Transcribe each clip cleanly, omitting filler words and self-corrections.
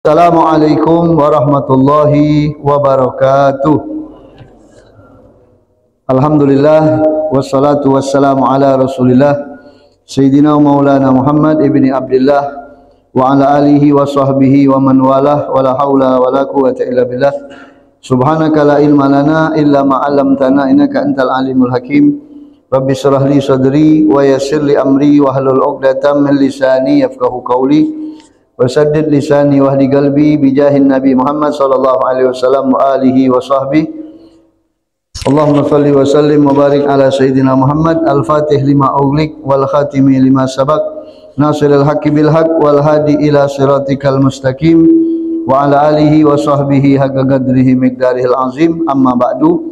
Assalamualaikum warahmatullahi wabarakatuh. Alhamdulillah wassalatu wassalamu ala Rasulillah Sayyidina Maulana Muhammad ibni Abdullah wa ala alihi wa sahbihi wa man walah wa la hawla wa la quwwata illa billah. Subhanaka la ilma lana illa ma 'allamtana innaka antal alimul hakim. Rabbi shrah li sadri wa yassir li amri wa hlul 'uqdatam min lisani yafqahu qawli. Wasaddid lisani wahdi qalbi bijahin Nabi Muhammad sallallahu alaihi wasallam wa alihi wa sahbihi. Allahumma salli wa sallim wa barik ala sayyidina Muhammad al-fatih lima ughliq wal khatimi lima sabaq nasiril haqqi bil haqq wal hadi ila siratikal mustaqim wa ala alihi wa sahbihi haqqa qadrihi miqdarihil azim. Amma ba'du.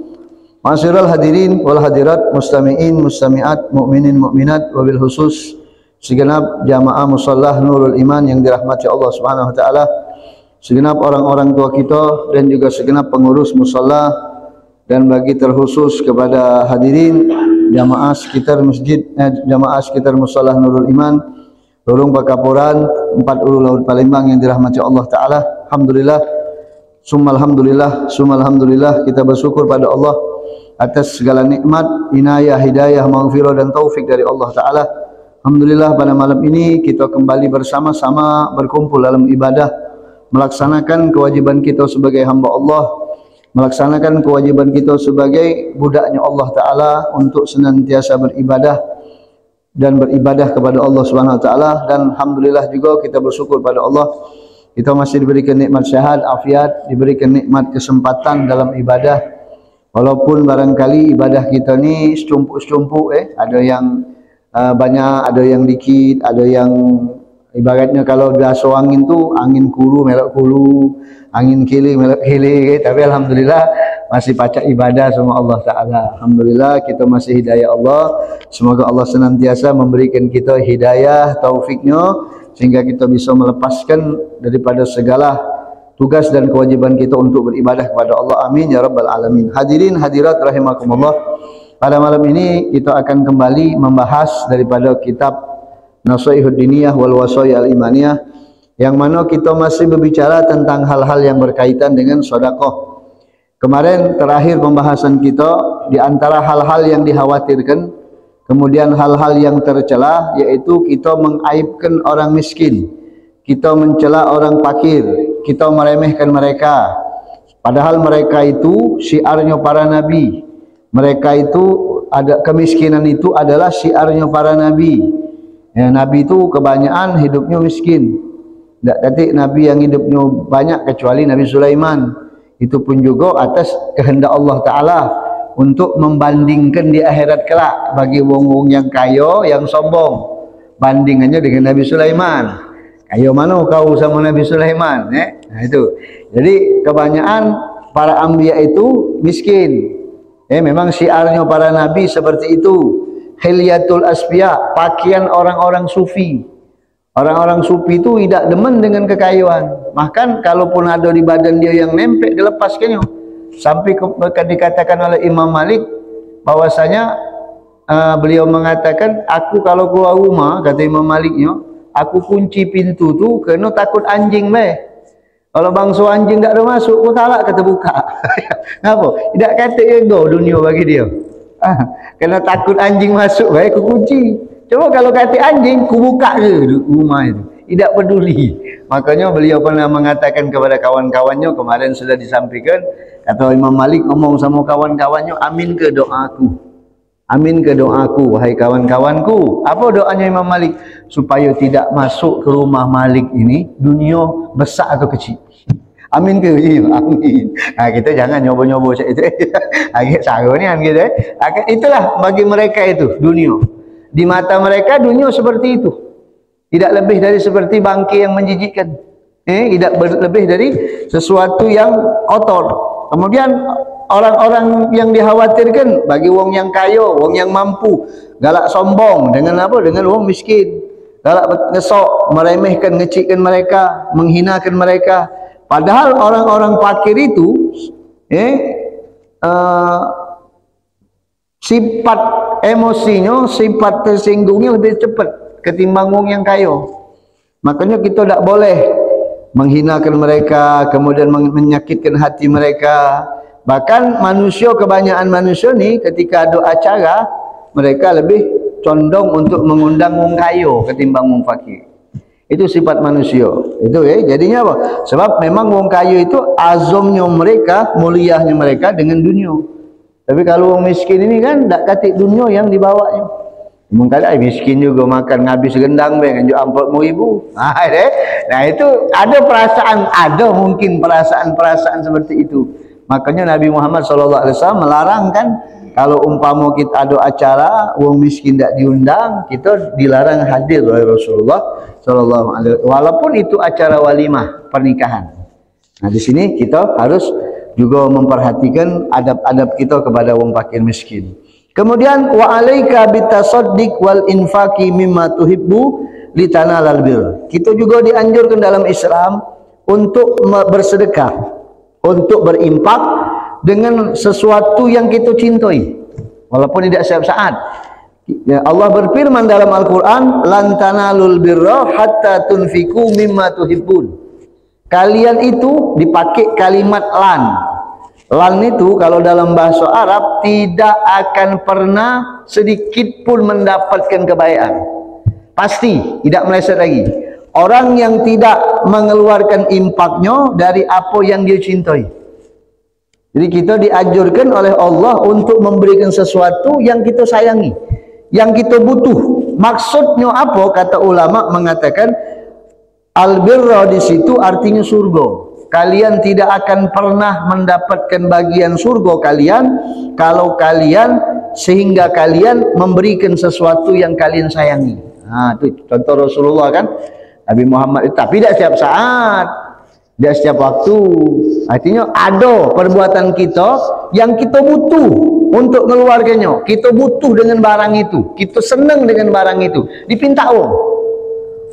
Ma'asyiral hadirin wal hadirat, mustami'in mustami'at, mukminin mukminat, wabil khusus segenap jamaah mushallah Nurul Iman yang dirahmati Allah Subhanahu wa taala, segenap orang-orang tua kita dan juga segenap pengurus mushallah, dan bagi terkhusus kepada hadirin jamaah sekitar masjid jamaah sekitar mushallah Nurul Iman Lorong Pakapuran 4 Ulu Laut Palembang yang dirahmati Allah taala. Alhamdulillah summa alhamdulillah kita bersyukur pada Allah atas segala nikmat, inayah, hidayah, maghfirah dan taufik dari Allah taala. Alhamdulillah pada malam ini kita kembali bersama-sama berkumpul dalam ibadah, melaksanakan kewajiban kita sebagai hamba Allah, melaksanakan kewajiban kita sebagai budaknya Allah Ta'ala untuk senantiasa beribadah dan beribadah kepada Allah Subhanahu Wa Ta'ala. Dan Alhamdulillah juga kita bersyukur pada Allah, kita masih diberikan nikmat sehat, afiat, diberikan nikmat kesempatan dalam ibadah. Walaupun barangkali ibadah kita ni secumpuk-secumpuk, ada yang banyak, ada yang dikit, ada yang ibaratnya kalau biasa angin tu angin kulu melok kulu, angin kili melok kili, tapi alhamdulillah masih pacak ibadah sama Allah taala. Alhamdulillah kita masih hidayah Allah. Semoga Allah senantiasa memberikan kita hidayah taufiknya sehingga kita bisa melepaskan daripada segala tugas dan kewajiban kita untuk beribadah kepada Allah. Amin ya rabbal alamin. Hadirin hadirat rahimakumullah. Pada malam ini kita akan kembali membahas daripada kitab Nasaihud Diniyah wal Wasaya al Imaniyah, yang mana kita masih berbicara tentang hal-hal yang berkaitan dengan sedekah. Kemarin terakhir pembahasan kita di antara hal-hal yang dikhawatirkan, kemudian hal-hal yang tercela, yaitu kita mengaibkan orang miskin, kita mencela orang fakir, kita meremehkan mereka, padahal mereka itu syiarnya para nabi. Mereka itu ada kemiskinan itu adalah syiarnya para nabi. Ya, nabi itu kebanyakan hidupnya miskin. Tak kata nabi yang hidupnya banyak kecuali Nabi Sulaiman. Itu pun juga atas kehendak Allah Taala untuk membandingkan di akhirat kelak bagi wong-wong yang kaya, yang sombong. Bandingannya dengan Nabi Sulaiman. Kaya mana kau sama Nabi Sulaiman? Nah itu. Jadi kebanyakan para anbiya itu miskin. Memang syiarnya para nabi seperti itu. Hilyatul asfiya, pakaian orang-orang sufi. Orang-orang sufi itu tidak demen dengan kekayaan. Bahkan kalaupun ada di badan dia yang nempel, dilepaskannya. Sampai dikatakan oleh Imam Malik bahwasanya beliau mengatakan, aku kalau keluar rumah, kata Imam Maliknya, aku kunci pintu tu kerana takut anjing meh. Kalau bangsa anjing tak ada masuk, aku talak kata buka. Kenapa? Tidak kata ego dunia bagi dia. Kerana takut anjing masuk, baik aku kunci. Cuma kalau kata anjing, aku buka ke rumah itu. Tidak peduli. Makanya beliau pernah mengatakan kepada kawan-kawannya, kemarin sudah disampaikan, kata Imam Malik ngomong sama kawan-kawannya, amin ke doaku. Amin ke doaku, wahai kawan-kawanku. Apa doanya Imam Malik? Supaya tidak masuk ke rumah Malik ini dunia besar atau kecil. Amin ke? Amin. Kita jangan nyoba-nyoba macam itu. Agak saru ni kan kita. Itulah bagi mereka itu dunia. Di mata mereka dunia seperti itu. Tidak lebih dari seperti bangkai yang menjijikkan. Tidak lebih dari sesuatu yang kotor. Kemudian orang-orang yang dikhawatirkan bagi wong yang kaya, wong yang mampu, galak sombong dengan apa? Dengan wong miskin. Galak ngesok, meremehkan, ngecikkan mereka, menghinakan mereka. Padahal orang-orang fakir itu sifat emosinya, sifat tersinggungnya lebih cepat ketimbang wong yang kaya. Makanya kita tak boleh menghinakan mereka, kemudian menyakitkan hati mereka. Bahkan manusia, kebanyakan manusia ni ketika ada acara, mereka lebih condong untuk mengundang wong kaya ketimbang wong fakir. Itu sifat manusia. Itu jadinya apa? Sebab memang wong kaya itu azamnya mereka, muliahnya mereka dengan dunia. Tapi kalau wong miskin ini kan tak katik dunia yang dibawanya. Mungkin miskin juga makan ngabis gendang dengan jual 40.000. Nah itu ada perasaan, ada mungkin perasaan seperti itu. Makanya Nabi Muhammad SAW melarang kan, kalau umpama kita ada acara wong miskin tak diundang, kita dilarang hadir oleh Rasulullah SAW. Walaupun itu acara walimah pernikahan. Nah di sini kita harus juga memperhatikan adab-adab kita kepada wong fakir miskin. Kemudian wa alaika bitasaddiq wal infaqi mimma tuhibbu litanalal bir. Kita juga dianjurkan dalam Islam untuk bersedekah, untuk berimpak dengan sesuatu yang kita cintai, walaupun tidak setiap saat. Allah berfirman dalam Al-Quran, lan tanalul birra hatta tunfiku mimma tuhibbun. Kalian itu dipakai kalimat lan. Lan itu kalau dalam bahasa Arab tidak akan pernah sedikit pun mendapatkan kebaikan. Pasti tidak meleset lagi. Orang yang tidak mengeluarkan impaknya dari apa yang dia cintai. Jadi kita dianjurkan oleh Allah untuk memberikan sesuatu yang kita sayangi, yang kita butuh. Maksudnya apa? Kata ulama mengatakan albirra di situ artinya surga. Kalian tidak akan pernah mendapatkan bagian surga kalian kalau kalian sehingga kalian memberikan sesuatu yang kalian sayangi. Nah, itu contoh Rasulullah kan, Nabi Muhammad itu, tapi tidak setiap saat, tidak setiap waktu. Artinya ada perbuatan kita yang kita butuh untuk mengeluarkannya. Kita butuh dengan barang itu, kita senang dengan barang itu, dipinta wong.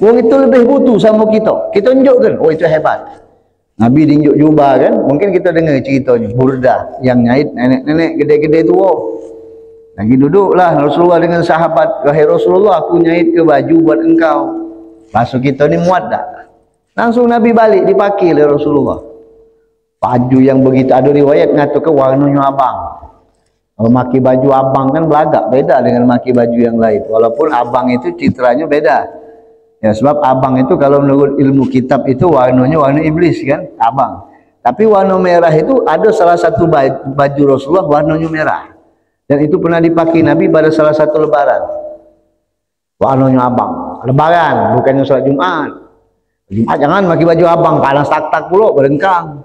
Wong itu lebih butuh sama kita. Kita tunjukkan, oh itu hebat. Nabi dinjuk jubah kan, mungkin kita dengar ceritanya Burdah yang nyait nenek-nenek gede-gede tua. Lagi duduklah Rasulullah dengan sahabat, wahai Rasulullah, aku nyait ke baju buat engkau. Masuk kita ni muat tak? Langsung Nabi balik dipakai oleh Rasulullah. Baju yang begitu, ada riwayat ngatakan warnanya abang. Kalau maki baju abang kan belagak, beda dengan maki baju yang lain. Walaupun abang itu citranya beda. Ya, sebab abang itu kalau menurut ilmu kitab itu warnanya warna iblis kan, abang. Tapi warna merah itu ada salah satu baju Rasulullah warnanya merah. Dan itu pernah dipakai Nabi pada salah satu lebaran. Warnanya abang. Lebaran, bukannya salat Jumat. Jumat jangan pakai baju abang, panas tak-tak pula, berengkang.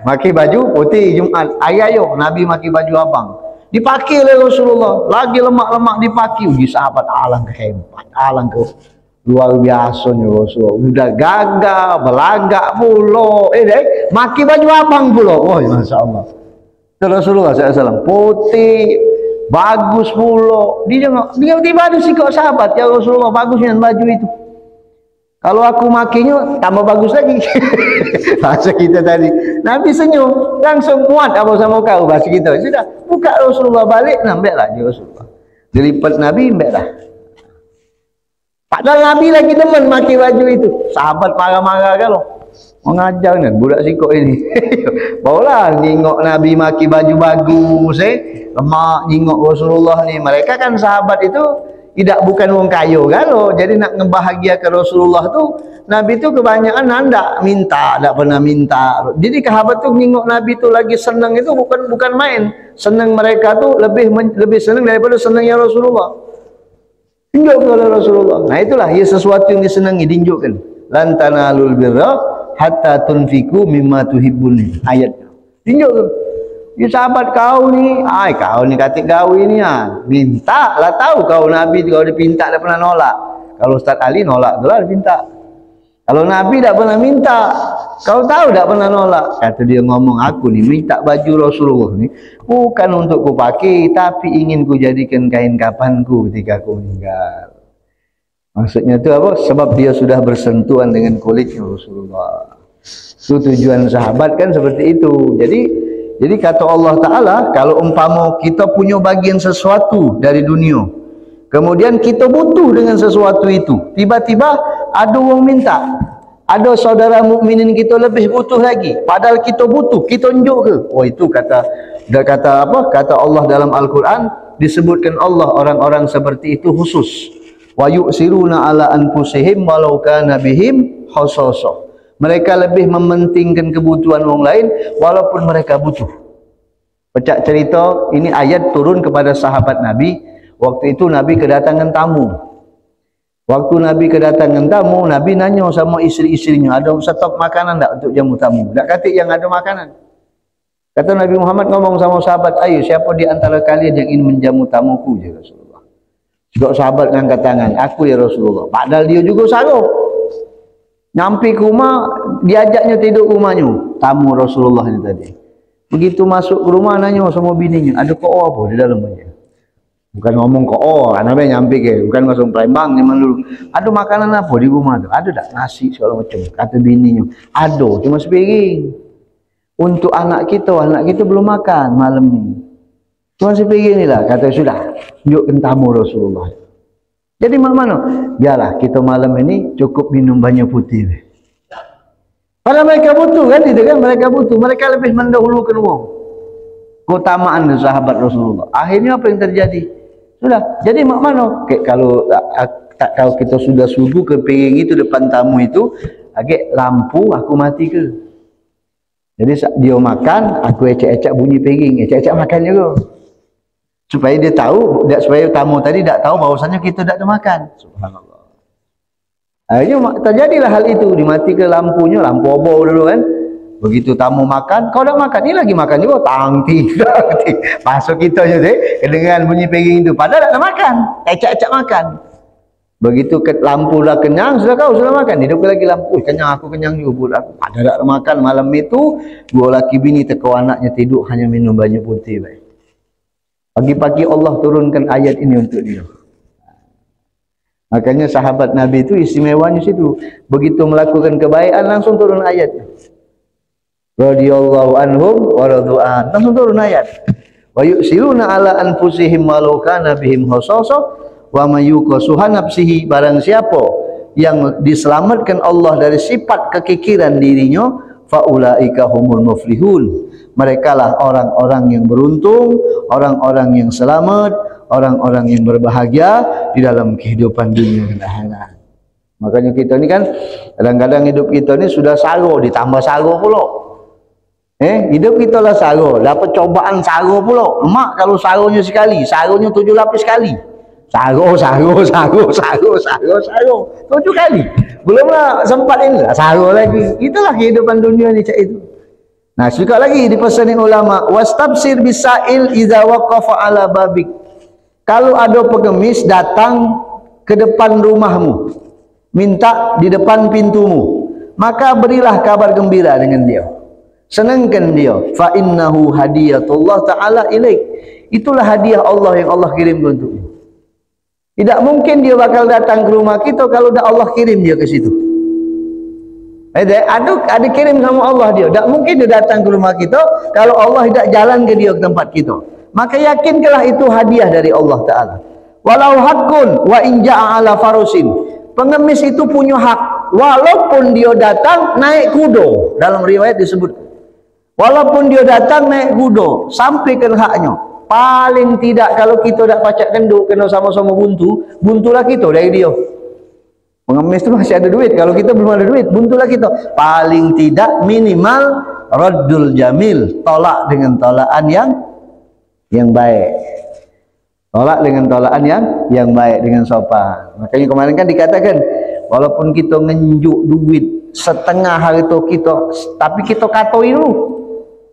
Pakai baju putih Jumat. Ayo Nabi pakai baju abang. Dipakai oleh Rasulullah, lagi lemak-lemak dipakai. Uji sahabat, alangkah hebat, alangkah luar biasanya Rasulullah. Udah gagah, belagak pula, maki baju abang pula. Oh, masya Allah. Itu Rasulullah SAW, putih, bagus pula. Dia tiba ada sikap sahabat, ya Rasulullah, bagus dengan baju itu. Kalau aku makinya tambah bagus lagi. Bahasa kita tadi. Nabi senyum, langsung muat apa sama kau bahasa kita. Sudah, buka Rasulullah balik, nambahlah dia Rasulullah. Dilipat Nabi, nambahlah. Padahal Nabi lagi demen maki baju itu. Sahabat marah-marah kalau mengajar kan budak sikok ini. Bawalah nengok Nabi maki baju bagus, lemak nengok Rasulullah ni. Mereka kan sahabat itu bukan wong kayo kalau jadi nak ngebahagiakan Rasulullah tu Nabi tu kebanyakan nanda minta, tak pernah minta. Jadi sahabat tu nengok Nabi tu lagi senang itu bukan main. Senang mereka tu lebih senang daripada senangnya Rasulullah. Tunjuk oleh Rasulullah. Nah itulah ya sesuatu yang disenangi ditunjukkan. Lan tanalul birra hatta tunfiku mimma tuhibbun. Ayat. Tunjukkan. Ya sahabat kau ni, kau ni katik gawi ni minta lah, tahu kau Nabi kalau dipinta tak pernah nolak. Kalau Ustaz Ali nolak tu lah dipinta. Kalau Nabi tak pernah minta, kau tahu tak pernah nolak. Kata dia ngomong, aku ni minta baju Rasulullah ni bukan untuk ku pakai, tapi ingin ku jadikan kain kafanku ketika aku meninggal. Maksudnya tu apa? Sebab dia sudah bersentuhan dengan kulitnya Rasulullah. Itu tujuan sahabat kan seperti itu. Jadi kata Allah Ta'ala, kalau umpama kita punya bagian sesuatu dari dunia, kemudian kita butuh dengan sesuatu itu, tiba-tiba ada orang minta, Ada saudara mukminin kita lebih butuh lagi, padahal kita butuh, kita tunjuk ke? Oh, itu kata apa? Kata Allah dalam Al-Quran, disebutkan Allah orang-orang seperti itu khusus. Wa yu'siruna ala anfusihim walau kana bihim khasasah. Mereka lebih mementingkan kebutuhan orang lain walaupun mereka butuh. Pecah cerita, ini ayat turun kepada sahabat Nabi. Waktu itu Nabi kedatangan tamu. Waktu Nabi kedatangan tamu, Nabi nanya sama isteri-isterinya, ada stok makanan tak untuk jamu tamu? Tak kata yang ada makanan. Kata Nabi Muhammad ngomong sama sahabat, ayo siapa di antara kalian yang ingin menjamu tamuku, ya Rasulullah. Juga sahabat ngangkat tangan, aku ya Rasulullah. Padahal dia juga sanggup. Nyampi ke rumah, diajaknya tidur rumahnya, tamu Rasulullah ini tadi. Begitu masuk ke rumah, nanya sama bininya, ada kok apa di dalamnya? Bukan ngomong kok, Nabi nyampe ke, bukan langsung Palembang zaman dulu. Ada makanan apa di rumah tu? Ada tak nasi segala macam? Kata bininya, ada, cuma sepiring. Untuk anak kita belum makan malam ni. Cuma sepiring ni lah. Kata sudah, tunjukkan tamu Rasulullah. Jadi mana? Biarlah kita malam ini cukup minum banyak putih. Padahal mereka butuh kan, itu kan mereka butuh. Mereka lebih mendahulukan uang. Keutamaan sahabat Rasulullah. Akhirnya apa yang terjadi? Sudah, jadi mak mana? Kalau tak tahu kita sudah subuh ke piring itu depan tamu itu, agak lampu aku mati ke. Jadi dia makan, aku ecek-ecek bunyi piring, ecek-ecek makan juga. Supaya dia tahu, supaya tamu tadi tak tahu bahwasanya kita tak ada makan. Subhanallah. Akhirnya terjadilah hal itu, dimatikan lampunya, lampu obor dulu kan. Begitu tamu makan, kau dah makan, ni lagi makan juga, tangti. Masuk kita je dengan bunyi piring itu, padahal tak nak makan, ecak-ecak makan. Begitu lampu dah kenyang, kau sudah makan, hidup lagi lampu, kenyang, aku kenyang juga, aku padahal tak makan. Malam itu, dua laki bini teko anaknya tidur, hanya minum banyak putih. Pagi-pagi Allah turunkan ayat ini untuk dia. Makanya sahabat Nabi itu istimewanya situ, begitu melakukan kebaikan langsung turun ayatnya. Radhiyallahu anhum wa radu'an. Langsung turun ayat. Wa yu'siruna ala anfusihim walau kana bihim khasasah wa may yuqasuha nafsihi. Barang siapa yang diselamatkan Allah dari sifat kekikiran dirinya, faulaika humul muflihun. Merekalah orang-orang yang beruntung, orang-orang yang selamat, orang-orang yang berbahagia di dalam kehidupan dunia dan akhirat. Makanya kita ni kan kadang-kadang hidup kita ni sudah saro ditambah saro pula. Hidup kita lah saro, dapat cobaan saro pula. Mak kalau saronya sekali, saronya 7 lapis sekali. Saro 7 kali. Belumlah sempat ini lah saro lagi. Itulah kehidupan dunia ni cak itu. Nah, juga lagi dipesanin ulama, wastabsir bisail idza waqafa ala babik. Kalau ada pengemis datang ke depan rumahmu, minta di depan pintumu, maka berilah kabar gembira dengan dia. Senangkan dia, fa innahu hadiyatullah taala ilaik. Itulah hadiah Allah yang Allah kirim untukmu. Tidak mungkin dia bakal datang ke rumah kita kalau dah Allah kirim dia ke situ. Ada kirim sama Allah dia. Tak mungkin dia datang ke rumah kita kalau Allah tidak jalan ke dia ke tempat kita. Maka yakinkanlah itu hadiah dari Allah taala. Walau haqqun wa in ja'a ala farusin. Pengemis itu punya hak walaupun dia datang naik kuda. Dalam riwayat disebut, walaupun dia datang naik kuda, sampaikan haknya. Paling tidak kalau kita tak pacak kenduk, kena sama-sama buntulah kita dari dia. Pengemis itu masih ada duit, kalau kita belum ada duit, buntulah kita. Paling tidak minimal raddul jamil, tolak dengan tolaan yang baik. Tolak dengan tolaan yang baik, dengan sopan. Makanya kemarin kan dikatakan, walaupun kita ngenjuk duit setengah harta kita, tapi kita katoi dulu.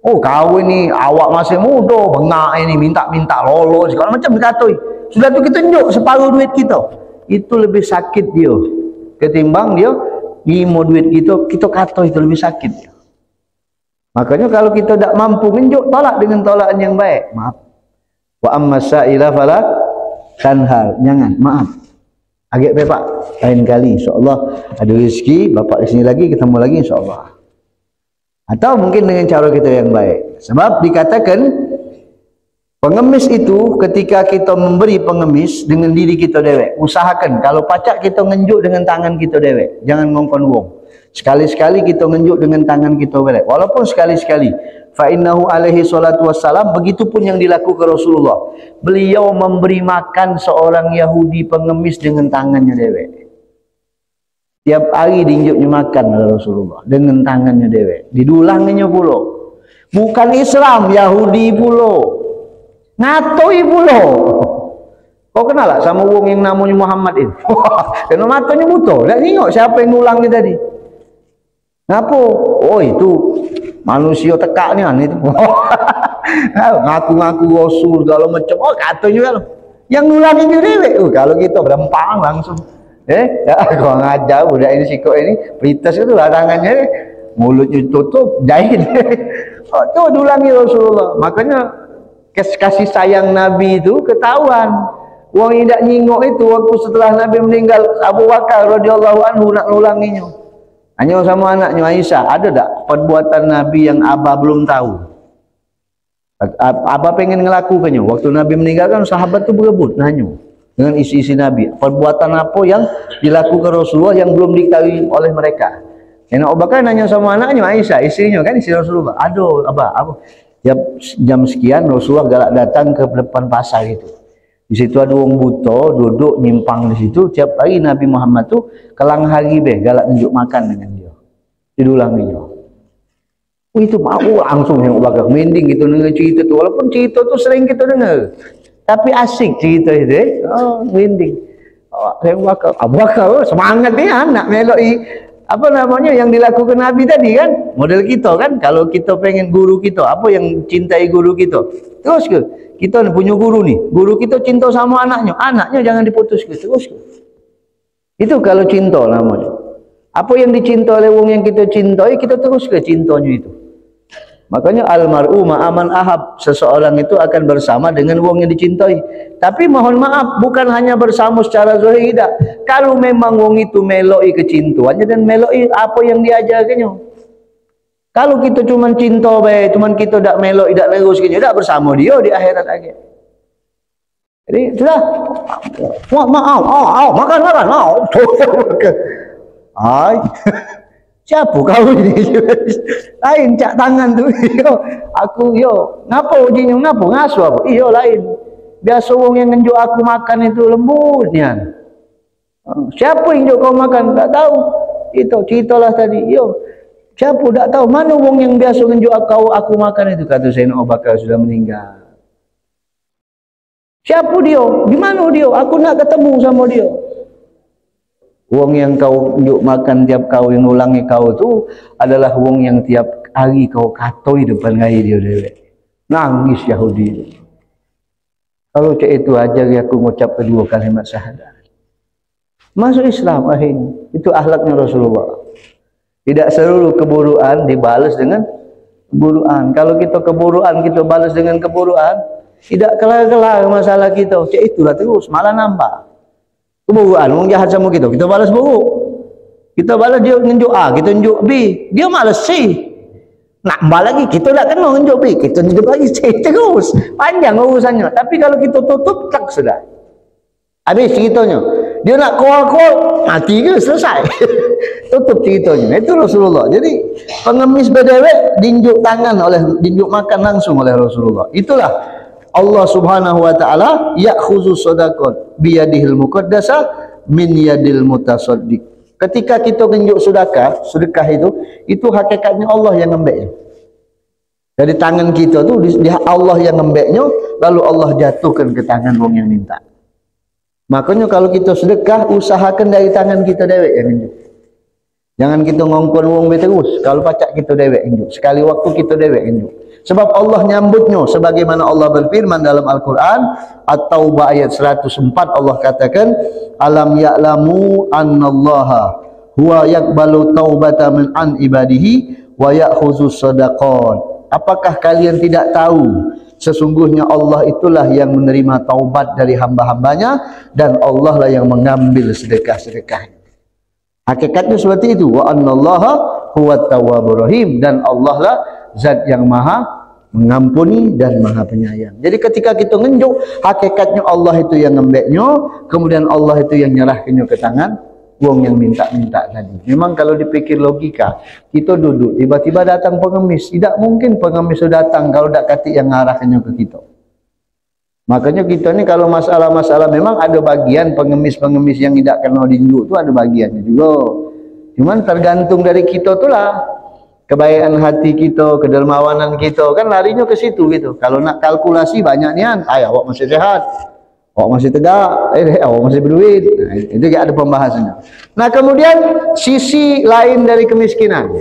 Oh, kau ini awak masih muda, bengak ini, minta-minta lolos, segala macam dikatoi. Sudah tu kita njuk separuh duit kita. Itu lebih sakit dia ketimbang dia ngimo duit kita katoi, itu lebih sakit dia. Makanya kalau kita tak mampu njuk, tolak dengan tolakan yang baik. Maaf. Wa amma sa'ila fala tanhar. Jangan, maaf. Agak Pak, lain kali insya-Allah ada rezeki, bapak di sini lagi, ketemu lagi insya-Allah. Atau mungkin dengan cara kita yang baik. Sebab dikatakan Pengemis itu ketika kita memberi pengemis dengan diri kita dewek, usahakan kalau pacak kita ngenjuk dengan tangan kita dewek, jangan ngongkon wong. Sekali-sekali kita ngenjuk dengan tangan kita dewek, walaupun sekali-sekali. Fa innahu alaihi salatu wassalam, begitupun yang dilakukan Rasulullah. Beliau memberi makan seorang Yahudi pengemis dengan tangannya dewek. Tiap hari diinjuknya makan oleh Rasulullah dengan tangannya dewek, didulanginya pulo. Bukan Islam, Yahudi pulo. Ngatoi pulo. Kau kenal tak sama wong yang namanya Muhammad ini? Kena matanya buto. Tak tengok siapa yang nulang ni tadi. Ngapa? Oh itu manusia tekak ni kan itu. Ngaku-ngaku Rasul segala macam. Oh katanya kan. Yang nulang ini dewek. Oh kalau kita berempang langsung. Kau ngajar budak ini sikok ini. Peritas itu lah tangannya. Mulutnya tutup jahit. Oh tu dulangi Rasulullah. Makanya kasih sayang Nabi itu ketahuan. Wong yang tak nyingok itu waktu setelah Nabi meninggal, Abu Bakar radhiyallahu anhu nak nulanginya. Hanya sama anaknya Aisyah. Ada tak perbuatan Nabi yang Abah belum tahu? Abah pengen ngelakukannya. Waktu Nabi meninggal kan sahabat tu berebut nanya dengan isi-isi Nabi. Perbuatan apa yang dilakukan Rasulullah yang belum diketahui oleh mereka? Yang Abu Bakar nanya sama anaknya Aisyah, istrinya kan, istri Rasulullah. Aduh, Abah, apa? Jam sekian Rasulullah galak datang ke depan pasar itu. Di situ ada orang buta duduk nyimpang di situ. Tiap hari Nabi Muhammad tu kelang hari galak tunjuk makan dengan dia. Didulang dia. Itu mau langsung yang bakal mending kita dengar cerita tu. Walaupun cerita tu sering kita dengar, tapi asik cerita itu. Oh, mending. Abu Bakar semangat ni nak meloi apa namanya yang dilakukan Nabi tadi kan, model kita kan. Kalau kita pengen guru kita, apa yang cintai guru kita, terus ke kita punya guru ni, guru kita cinta sama anaknya, anaknya jangan diputus ke, terus ke. Itu kalau cinta namanya. Apa yang dicinta oleh wong yang kita cintai, kita terus ke cintanya itu. Makanya almar'u ma'aman ahab, seseorang itu akan bersama dengan wong yang dicintai. Tapi mohon maaf, bukan hanya bersama secara zahir, tidak. Kalau memang wong itu meloi kecintuannya dan meloi apa yang diajarkannya. Kalau kita cuma cinta baik, cuma kita tak meloi, tak lerus kini, tak bersama dia di akhirat lagi. Jadi sudah, maaf, makan, Hai. Siapa kau ni? Lain cak tangan tu. Aku ngapa ujinya ngapa ngasu apa? Lain. Biasa wong yang ngenjuk aku makan itu lembutnya. Siapa yang ngenjuk kau makan? Tak tahu. Itu ceritalah tadi. Siapa tak tahu mana wong yang biasa ngenjuk aku makan itu? Kata Sayyidina Abu Bakar sudah meninggal. Siapa dia? Di mana dia? Aku nak ketemu sama dia. Wong yang kau tunjuk makan tiap kau yang ulangi kau tu adalah wong yang tiap hari kau katoi depan gai dia dewek. Nangis Yahudi. Kalau cak itu ajar aku mengucap kedua kalimat syahadat. Masuk Islam akhirnya. Itu akhlaknya Rasulullah. Tidak seluruh keburuan dibalas dengan keburuan. Kalau kita keburuan kita balas dengan keburuan, tidak kelar-kelar masalah kita. Cak itulah terus malah nambah. Keburuan, orang jahat sama kita, kita balas buruk. Kita balas dia ngenjuk A, kita ngenjuk B, dia malas C. Nak mbak lagi, kita tak kena ngenjuk B, kita ngenjuk lagi C, terus. Panjang urusannya. Tapi kalau kita tutup, tak sudah. Habis ceritanya. Dia nak call, mati ke, selesai. Tutup ceritanya. Itu Rasulullah. Jadi, pengemis bedewek dinjuk makan langsung oleh Rasulullah. Itulah Allah Subhanahu wa taala ya'khuzu shadaqat biyadihil muqaddasah min yadil mutasaddiq. Ketika kita tunjuk sedekah itu hakikatnya Allah yang ngambilnya. Dari tangan kita tu Allah yang ngambilnya, lalu Allah jatuhkan ke tangan wong yang minta. Makanya kalau kita sedekah, usahakan dari tangan kita dewek yang tunjuk. Jangan kita ngongkon wong terus. Kalau pacak kita dewek tunjuk. Sekali waktu kita dewek tunjuk. Sebab Allah nyambutnya sebagaimana Allah berfirman dalam Al-Quran At-Taubah ayat 104. Allah katakan alam ya'lamu annallaha huwa yakbalu taubata min an ibadihi wa ya'khuzu sadaqat. Apakah kalian tidak tahu sesungguhnya Allah itulah yang menerima taubat dari hamba-hambanya dan Allah lah yang mengambil sedekah-sedekah. Hakikatnya seperti itu. Wa annallaha huwa tawwabur rahim, dan Allah lah zat yang maha mengampuni dan maha penyayang. Jadi ketika kita ngenjuk, hakikatnya Allah itu yang ngembeknya, kemudian Allah itu yang nyerahkannya ke tangan wong yang minta-minta tadi. Memang kalau dipikir logika, kita duduk, tiba-tiba datang pengemis. Tidak mungkin pengemis itu datang kalau tak kati yang ngarahkannya ke kita. Makanya kita ni kalau masalah-masalah memang ada bagian pengemis-pengemis yang tidak kena dinjuk tu ada bagiannya juga. Cuman tergantung dari kita tu lah. Kebaikan hati kita, kedermawanan kita kan larinya ke situ gitu. Kalau nak kalkulasi banyak nian, awak masih sehat, awak masih tegak, awak masih berduit. Nah, itu ada pembahasannya. Nah, kemudian sisi lain dari kemiskinan.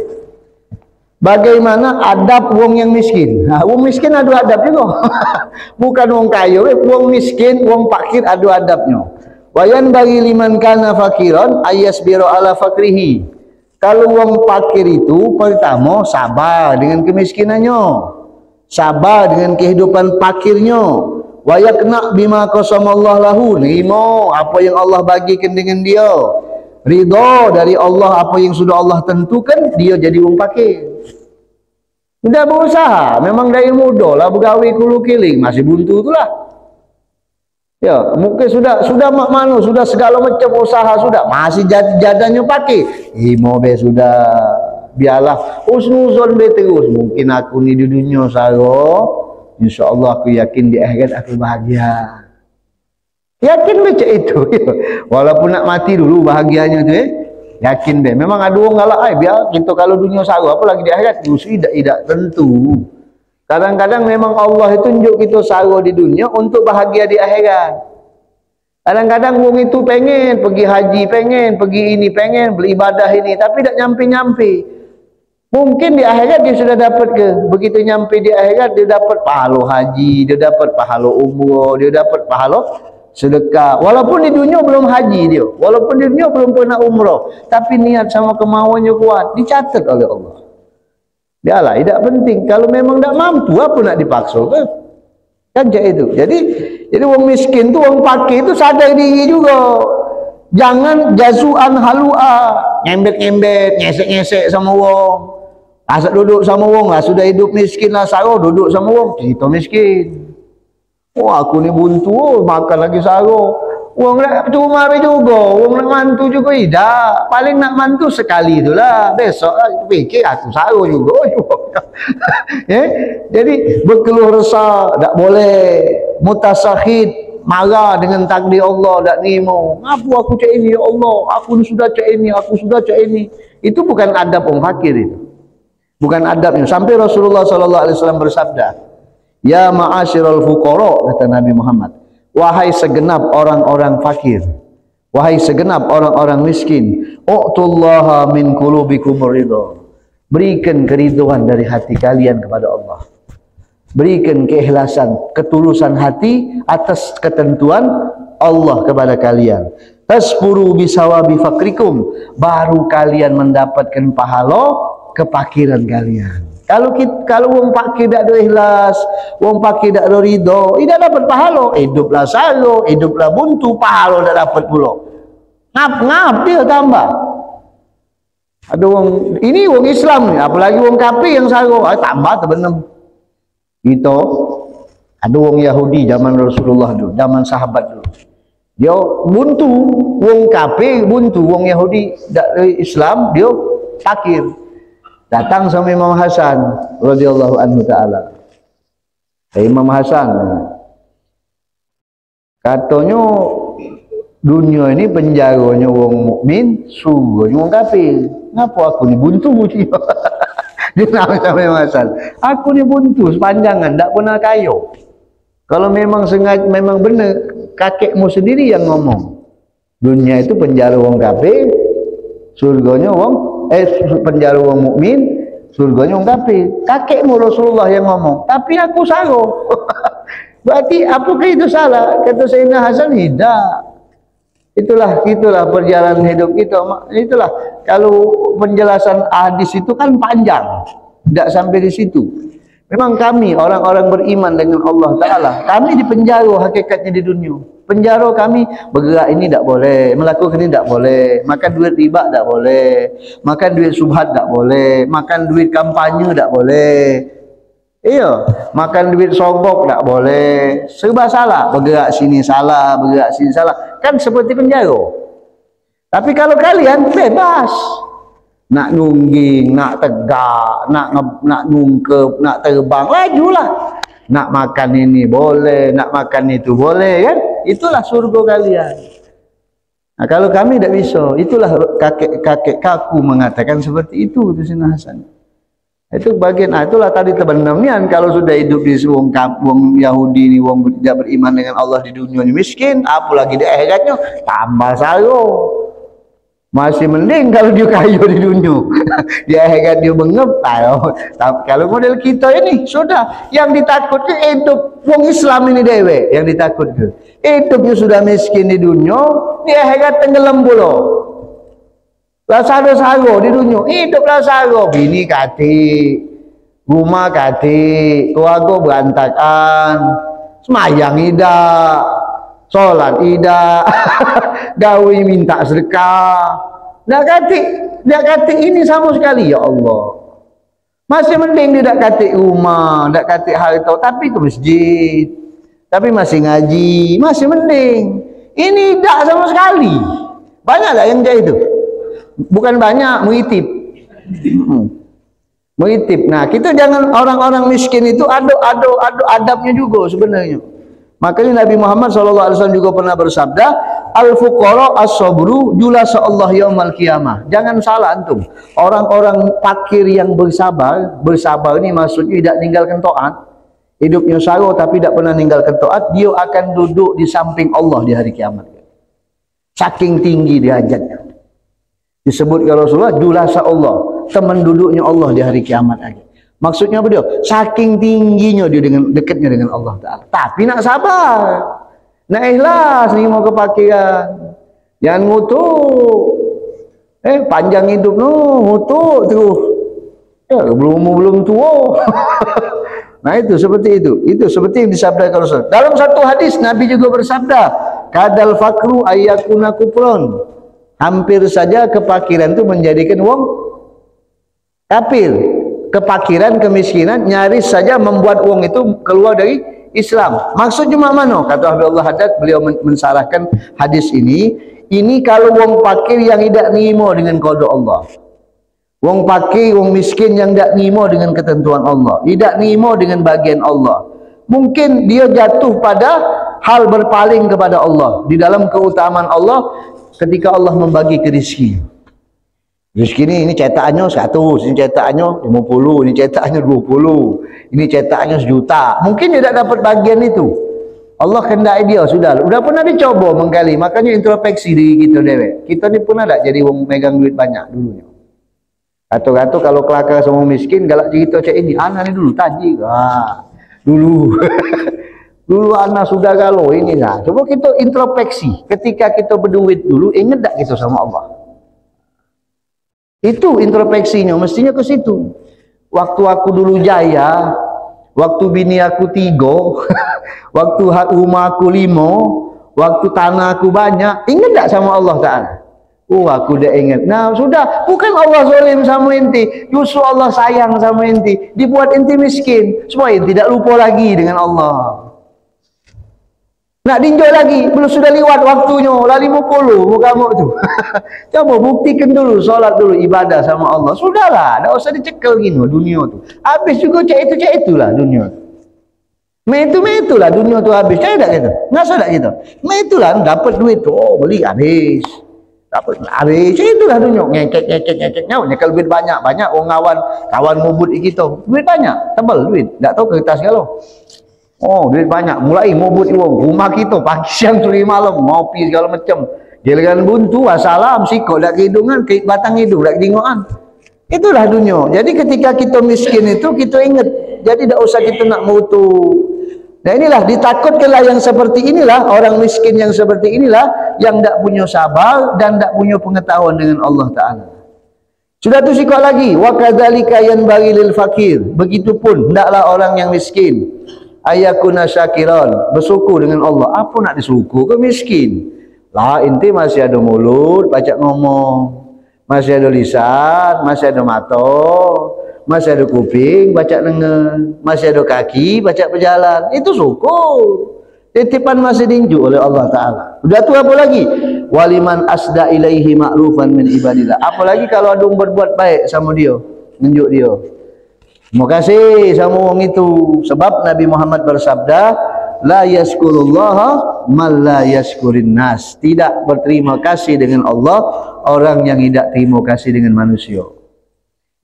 Bagaimana adab wong yang miskin? Nah, wong miskin ada adab juga. Bukan wong kaya, wong miskin, wong fakir ada adabnya. Wayan bagi liman kana fakiran ayasbiru ala fakrihi. Kalau wong fakir itu pertama sabar dengan kemiskinannya, sabar dengan kehidupan fakirnya. Wa yakna bima qasamallahu lahu, nerima apa yang Allah bagikan dengan dia. Ridha dari Allah apa yang sudah Allah tentukan, dia jadi wong fakir. Tidak berusaha, memang dari muda lah begawi kulu kiling, masih buntu itulah. Ya, mungkin sudah mana sudah segala macam usaha sudah, masih jadanya pakai. Mobil sudah, biarlah husnuzon be terus. Mungkin aku ni di dunia saro, insyaallah aku yakin di akhirat aku bahagia. Yakin baca itu. Walaupun nak mati dulu bahagianya tu yakin deh. Memang ada orang galak biar kita kalau dunia saro apalagi di akhirat tidak tentu. Kadang-kadang memang Allah itu tunjuk kita saro di dunia untuk bahagia di akhirat. Kadang-kadang wong itu pengen pergi haji, pengen pergi ini, pengen beribadah ini, tapi tak nyampe-nyampe. Mungkin di akhirat dia sudah dapat ke? Begitu nyampe di akhirat dia dapat pahala haji, dia dapat pahala umrah, dia dapat pahala sedekah. Walaupun di dunia belum haji dia, walaupun di dunia belum pernah umrah, tapi niat sama kemauannya kuat, dicatat oleh Allah. Dialah, tidak penting. Kalau memang tidak mampu, apa nak dipaksa kan? Kan itu. Jadi wong miskin tu, wong fakir tu sadar diri juga. Jangan jazuan halua, nyembet-nyembet, ngesek-ngesek sama wong. Asal duduk sama wong lah, sudah hidup miskin lah, saro duduk sama wong, kita miskin. Oh aku ni buntu, makan lagi saro. Wong nak cuma juga, wong nak mantu juga tidak. Paling nak mantu sekali itulah. Besok fikir aku saro juga. Jadi berkeluh resah tak boleh, mutasakhid, marah dengan takdir Allah tak terima. Apa aku cak ini ya Allah? Aku sudah cak ini, aku sudah cak ini. Itu bukan adab orang fakir itu. Bukan adabnya. Sampai Rasulullah SAW bersabda, "Ya ma'asyiral fuqara," kata Nabi Muhammad, wahai segenap orang-orang fakir, wahai segenap orang-orang miskin, u'tullaha min qulubikum ridha. Berikan keridhaan dari hati kalian kepada Allah. Berikan keikhlasan, ketulusan hati atas ketentuan Allah kepada kalian. Tasburu bisawabi fakrikum, baru kalian mendapatkan pahala kefakiran kalian. Kalau wong fakir tak ada ikhlas, wong fakir tak ada ridha, tidak dapat pahala. Hiduplah saro, hiduplah buntu, pahala tak dapat pula. Ngap dia tambah. Ada wong ini wong Islam ni, apalagi wong kafir yang saro, tambah terbenam. Kita ada wong Yahudi zaman Rasulullah dulu, zaman sahabat dulu. Dia buntu, wong kafir buntu, wong Yahudi dari Islam dia fakir. Datang sama Imam Hasan radhiyallahu anhu taala. Imam Hasan katanya dunia ini penjaranya wong mukmin, surganya wong kafir. Ngapa aku ni buntu dia? Dia nak sama Imam Hasan. Aku ni buntu sepanjangan, tak pernah kaya. Kalau memang sengaja, memang benar kakekmu sendiri yang ngomong. Dunia itu penjara wong kafir, surganya wong penjara wong mukmin, surganya wong kafir. Kakekmu Rasulullah yang ngomong, tapi aku salah. Berarti apakah itu salah? Kata Sayyidina Hasan, tidak. Itulah perjalanan hidup kita. Itulah kalau penjelasan hadis itu kan panjang, tidak sampai di situ. Memang kami orang-orang beriman dengan Allah Ta'ala, kami dipenjara hakikatnya di dunia. Penjara kami, bergerak ini tak boleh, melakukan ini tak boleh, makan duit riba tak boleh, makan duit subhat tak boleh, makan duit kampanye tak boleh. Iya, makan duit sogok tak boleh. Serba salah, bergerak sini salah, bergerak sini salah. Kan seperti penjara. Tapi kalau kalian bebas. Nak nungging, nak tegak, nak nungkep, nak terbang, lajulah. Nak makan ini boleh, nak makan itu boleh kan? Itulah surga kalian. Nah, kalau kami tidak bisa, itulah kakek kaku mengatakan seperti itu Sayyidina Hasan. Itu bagian, itulah tadi tebenamian kalau sudah hidup di wong Yahudi ni, wong tidak beriman dengan Allah di dunia ni miskin, apalagi di akhiratnya tambah sayo. Masih mending kalau dia kaya di dunia, di akhirat dia bengep. Kalau model kita ini sudah yang ditakutkan hidup wong Islam ini dewe, yang ditakutkan hidupnya sudah miskin di dunia, di akhirat tenggelam pula. Lasaro-saro di dunia, hidup lasaro, bini kati, rumah kati, keluarga berantakan, semayang tidak, sholat tidak, gawe minta sedekah, tidak kati ini sama sekali, ya Allah. Masih mending tidak kati rumah, tidak kati harta, tapi ke masjid, tapi masih ngaji, masih mending. Ini tidak sama sekali. Banyak tak yang kayak itu? Bukan banyak, muitip. Muitip. Nah, kita jangan, orang-orang miskin itu ada adabnya juga sebenarnya. Makanya Nabi Muhammad SAW juga pernah bersabda, al-fuqara as-sabru julasa Allah yaumal qiyamah. Jangan salah antum. Orang-orang fakir yang bersabar ini maksudnya tidak ninggalkan taat. Hidupnya saro tapi tidak pernah ninggalkan taat, dia akan duduk di samping Allah di hari kiamat. Saking tinggi derajatnya. Disebut ya Rasulullah julasa Allah, teman duduknya Allah di hari kiamat aja. Maksudnya apa dia? Saking tingginya dia dengan dekatnya dengan Allah Ta'ala. Tapi nak sabar, nak ikhlas ni mau kepakiran, jangan ngutuk. Panjang hidup no, ngutuk terus. Ya belum tua. Nah itu seperti itu. Itu seperti yang disabdakan Rasul. Dalam satu hadis Nabi juga bersabda, kadal fakru ayyakuna kufron. Hampir saja kepakiran itu menjadikan wong kafir. Kepakiran, kemiskinan nyaris saja membuat wong itu keluar dari Islam. Maksudnya mana? Kata Abdullah Haddad, beliau mensalahkan hadis ini kalau wong fakir yang tidak nimo dengan qada Allah. Wong fakir, wong miskin yang tidak nimo dengan ketentuan Allah, tidak nimo dengan bagian Allah. Mungkin dia jatuh pada hal berpaling kepada Allah di dalam keutamaan Allah. Ketika Allah membagi ke rezeki, rezeki ini cetakannya 100, ini cetakannya 50, ini cetakannya 20, ini cetakannya 1 juta. Mungkin dia tidak dapat bagian itu. Allah kendai dia sudah pernah dicoba mengkali. Makanya introspeksi diri kita dewe. Kita ni pernah tak jadi wong megang duit banyak dulunya. Atau kalau kelakar sama miskin galak cerita cak ini, anak ni dulu taji. Dulu. Dulu anak sudah galau ini lah. Coba kita introspeksi. Ketika kita berduit dulu, ingat tak kita sama Allah? Itu introspeksinya, mestinya ke situ. Waktu aku dulu jaya, waktu bini aku 3, waktu rumah aku 5, waktu tanah aku banyak, ingat tak sama Allah Ta'ala? Oh, aku dah ingat. Nah, sudah. Bukan Allah zalim sama inti, justru Allah sayang sama inti. Dibuat inti miskin, supaya tidak lupa lagi dengan Allah. Nak tinjau lagi, belum sudah lewat waktunya, lah 50 kamu tu. Coba buktikan dulu, solat dulu, ibadah sama Allah. Sudahlah, tak usah dicekel gini dunia tu. Habis juga cak itulah dunia. Itulah dunia tu habis. Cak tak gitu? Ngasa tak gitu? Itulah dapat duit tu, oh beli habis. Dapat habis, itulah dunia. Ngecek nyekel duit banyak orang kawan ngubut kita. Duit banyak, tebal duit. Tak tahu kertas kalau. Oh, duit banyak, mulai mobut wong. Rumah kita pagi siang sore malam ngopi segala macam. Giliran buntu assalam sikok dak hidungan, batang hidung dak dingoan. Itulah dunia. Jadi ketika kita miskin itu kita ingat. Jadi tak usah kita nak mutu. Nah inilah ditakutkanlah yang seperti inilah, orang miskin yang seperti inilah yang tak punya sabar dan tak punya pengetahuan dengan Allah Ta'ala. Sudah tu sikok lagi, wa kadzalika yanbaghi lil fakir. Begitupun hendaklah orang yang miskin ayakuna syakiran, bersyukur dengan Allah. Apa nak disyukur ke miskin? Lah inti masih ada mulut baca ngomong, masih ada lisan, masih ada mata, masih ada kuping baca dengar, masih ada kaki baca berjalan, itu syukur. Titipan masih diinjuk oleh Allah Ta'ala. Udah tu apa lagi? Waliman asda ilaihi ma'rufan min ibadillah. Apalagi kalau ada berbuat baik sama dia, menunjuk dia. Terima kasih sama orang itu. Sebab Nabi Muhammad bersabda, la yaskurullaha man la yaskurin nas. Tidak berterima kasih dengan Allah orang yang tidak terima kasih dengan manusia.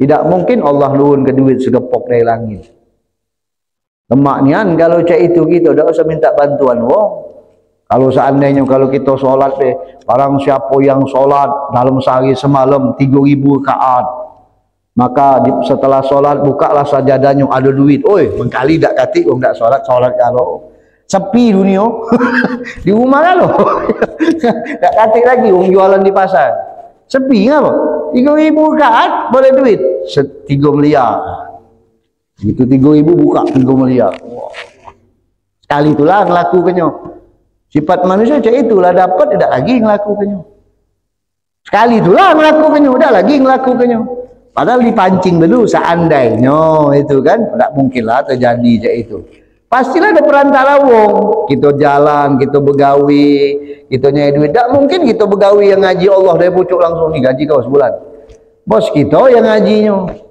Tidak mungkin Allah luhun ke duit segepok dari langit. Lemak nian kalau cak itu kita tak usah minta bantuan wong. Kalau seandainya kalau kita solat deh, barang siapa yang solat dalam sehari semalam 3.000 rakaat, maka setelah solat bukalah sajadahnya ada duit. Oi, mengkali tak katik wong tak solat kalau sepi dunia. Di rumah kalau tak katik lagi wong jualan di pasar. Sepi ngapa? 3.000 rakaat boleh duit 3 miliar. Itu 3.000 buka 3 miliar. Wow. Sekali itulah ngelakukannya. Sifat manusia macam itulah, dapat tidak lagi ngelakukannya. Sekali itulah ngelakukannya, tidak lagi ngelakukannya. Padahal dipancing dulu seandainya itu kan, tidak mungkinlah terjadi macam itu. Pastilah ada perantara wong. Kita jalan, kita begawi, kita nyari duit. Tak mungkin kita begawi yang ngaji Allah dari pucuk langsung ni gaji kau sebulan. Bos kita yang ngajinya.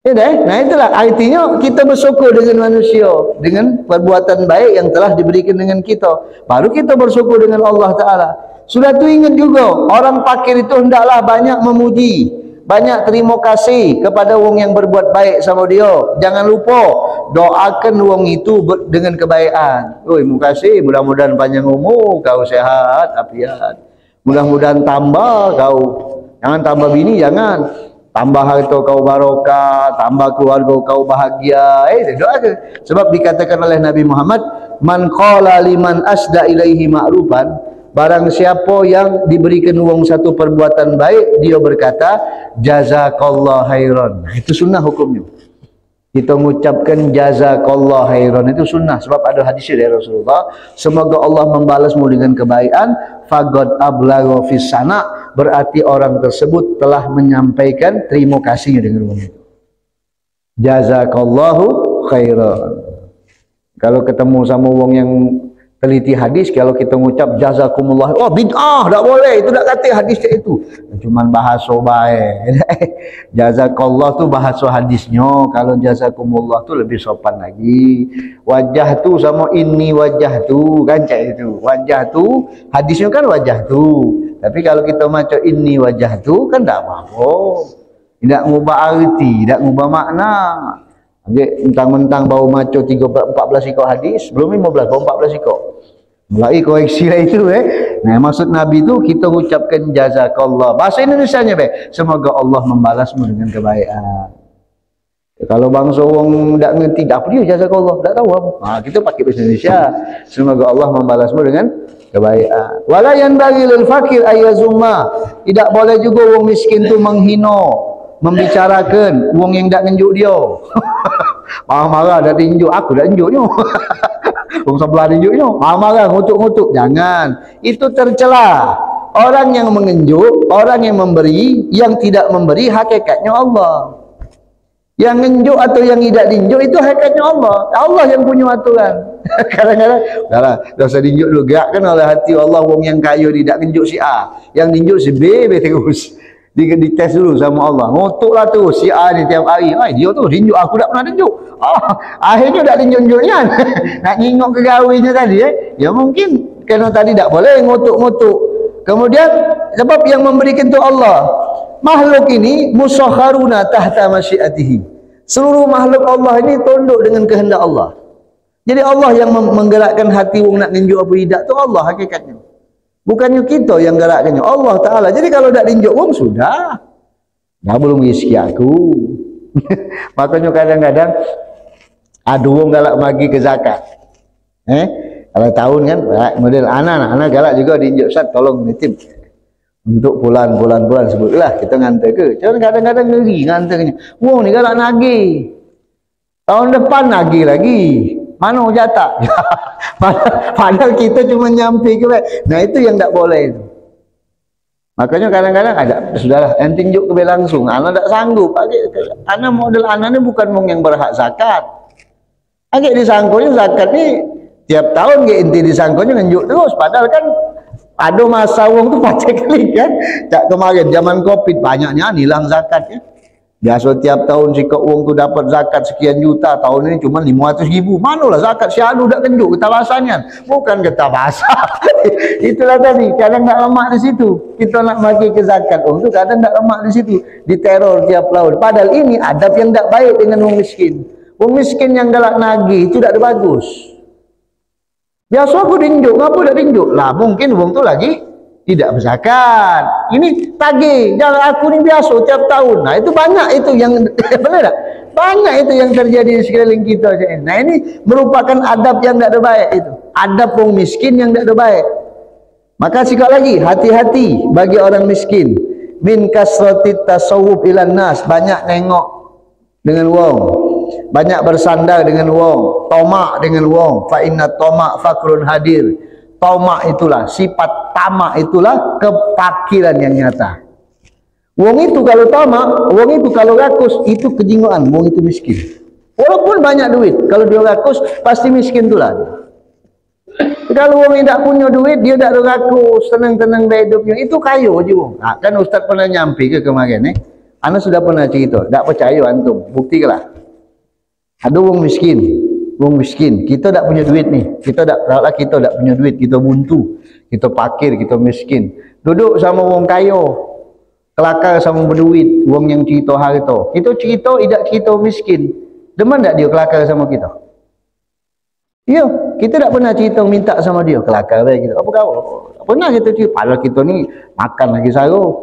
Nah itulah artinya kita bersyukur dengan manusia, dengan perbuatan baik yang telah diberikan dengan kita. Baru kita bersyukur dengan Allah Ta'ala. Sudah tu ingat juga, orang fakir itu hendaklah banyak memuji, banyak terima kasih kepada orang yang berbuat baik sama dia. Jangan lupa doakan orang itu dengan kebaikan. Oi, terima kasih, mudah-mudahan panjang umur, kau sehat, afiat. Mudah-mudahan tambah kau, jangan tambah bini, jangan. Tambah harta kau barokah, tambah keluarga kau bahagia. Doa ke? Sebab dikatakan oleh Nabi Muhammad, man qala liman asda ilaihi ma'rufan, barang siapa yang diberikan uang satu perbuatan baik, dia berkata jazakallah khairan. Itu sunnah hukumnya. Kita mengucapkan jazakallah khairan itu sunnah, sebab ada hadis dari Rasulullah, semoga Allah membalasmu dengan kebaikan, faqad ablagha fis sana, berarti orang tersebut telah menyampaikan terima kasihnya dengan uang itu. Jazakallahu khairan. Kalau ketemu sama wong yang teliti hadis, kalau kita mengucap jazakumullah, oh bid'ah, tak boleh, itu tak kata hadis itu. Cuman bahasa baik. Jazakallah tu bahasa hadisnya, kalau jazakumullah tu lebih sopan lagi. Wajah tu sama ini wajah tu, kan cak itu. Wajah tu hadisnya kan wajah tu. Tapi kalau kita macam ini wajah tu kan tak apa-apa. Tidak ngubah arti, tidak ngubah makna. Mentang-mentang bau maco 14 ikut hadis, belum 15, bau 14 ikut. Mulai koreksi lah itu Nah, maksud Nabi itu kita ucapkan jazakallah. Bahasa Indonesianya semoga Allah membalasmu dengan kebaikan. Kalau bangsa orang tak ngerti, tak apa dia jazakallah, tak tahu apa. Kita pakai bahasa Indonesia. Semoga Allah membalasmu dengan kebaikan. Wala yanbaghi lil fakir ayazumma. Tidak boleh juga orang miskin tu menghina, membicarakan wong yang tak ngenjuk dia. Marah-marah dah tinjuk, aku dah tinjuknya. Wong sebelah tinjuknya, marah-marah, ngutuk-ngutuk. Jangan, itu tercela. Orang yang mengenjuk, orang yang memberi, yang tidak memberi, hakikatnya Allah. Yang ngenjuk atau yang tidak tinjuk itu hakikatnya Allah. Allah yang punya aturan. Kadang-kadang dah usah tinjuk dulu, gerakkan oleh hati Allah. Wong yang kaya tidak ngenjuk si A, yang tinjuk si B terus. Dites dulu sama Allah. Ngotuklah tu si A ni tiap hari. Dia tu tinjuk, aku tak pernah tinjuk. Akhirnya tak tinjuk-tinjuknya. Nak nyingok ke gawinya tadi ya mungkin kerana tadi tak boleh ngotuk-ngotuk. Kemudian sebab yang memberikan tu Allah. Makhluk ini musakharuna tahta masyiatihi. Seluruh makhluk Allah ini tunduk dengan kehendak Allah. Jadi Allah yang menggerakkan hati wong nak tinjuk apa tidak tu Allah hakikatnya. Bukannya kita yang gerakkannya, Allah Ta'ala. Jadi kalau tak tinjuk wong sudah. Dah belum rezeki aku. Makanya kadang-kadang ada wong galak bagi ke zakat. Kalau tahun kan model anak galak juga tinjuk, Ustaz tolong nitip untuk bulan sebutlah kita ngantar ke. Kadang-kadang ngeri ngantarnya. Wong ni galak nagih. Tahun depan nagih lagi. Mana jatah? Padahal kita cuma nyampi ke. Nah itu yang tak boleh itu. Makanya kadang-kadang ada, sudahlah, ente tunjuk ke langsung, ana tak sanggup. Ana model ana ni bukan mong yang berhak zakat. Agak disangkonya zakat ni tiap tahun ke ente disangkonya nganjuk terus, padahal kan ada masa wong tu pacak kali kan. Tak kemarin zaman Covid banyaknya nilang zakat ya. Biasa tiap tahun sikap wong tu dapat zakat sekian juta, tahun ini cuma 500.000. Manalah zakat syahdu dak kenjuk ketabasannya. Bukan ketabasa. Itulah tadi, kadang nak lemak di situ. Kita nak bagi ke zakat wong tu kadang tak lemak di situ. Diteror tiap tahun. Padahal ini adab yang tak baik dengan wong miskin. Wong miskin yang galak nagih itu tak ada bagus. Biasa aku dinjuk, ngapa tak dinjuk? Lah mungkin wong tu lagi tidak berzakat. Ini tagih, jangan aku ni biasa tiap tahun. Nah itu banyak itu yang benar tak? Banyak itu yang terjadi di sekeliling kita. Nah ini merupakan adab yang tak ada baik itu. Adab wong miskin yang tak ada baik. Maka sikap lagi, hati-hati bagi orang miskin. Min kasratit tasawuf ilan nas, banyak nengok dengan wong, banyak bersandar dengan wong, tomak dengan wong. Fa inna tomak fakrun hadir. Tamak itulah, sifat tamak itulah kepakiran yang nyata. Wong itu kalau tamak, wong itu kalau rakus, itu kejingoan, wong itu miskin. Walaupun banyak duit, kalau dia rakus, pasti miskin itulah. Kalau wong tidak punya duit, dia tak rakus, tenang-tenang hidupnya, itu kayu aja wong. Nah, kan Ustaz pernah nyampi ke kemarin, Ana sudah pernah cerita, tak percaya antum, buktikanlah. Ada wong miskin. Wong miskin, kita tak punya duit nih, kita tak punya duit, kita buntu, kita pakir, kita miskin. Duduk sama wong kaya, kelakar sama berduit, wong yang cerita harta. Kita cerita, tidak cerita miskin. Deman tak dia kelakar sama kita? Ya, kita tak pernah cerita minta sama dia, kelakar lah kita. Apa kau? Pernah kita cerita, padahal kita ni makan lagi sarung.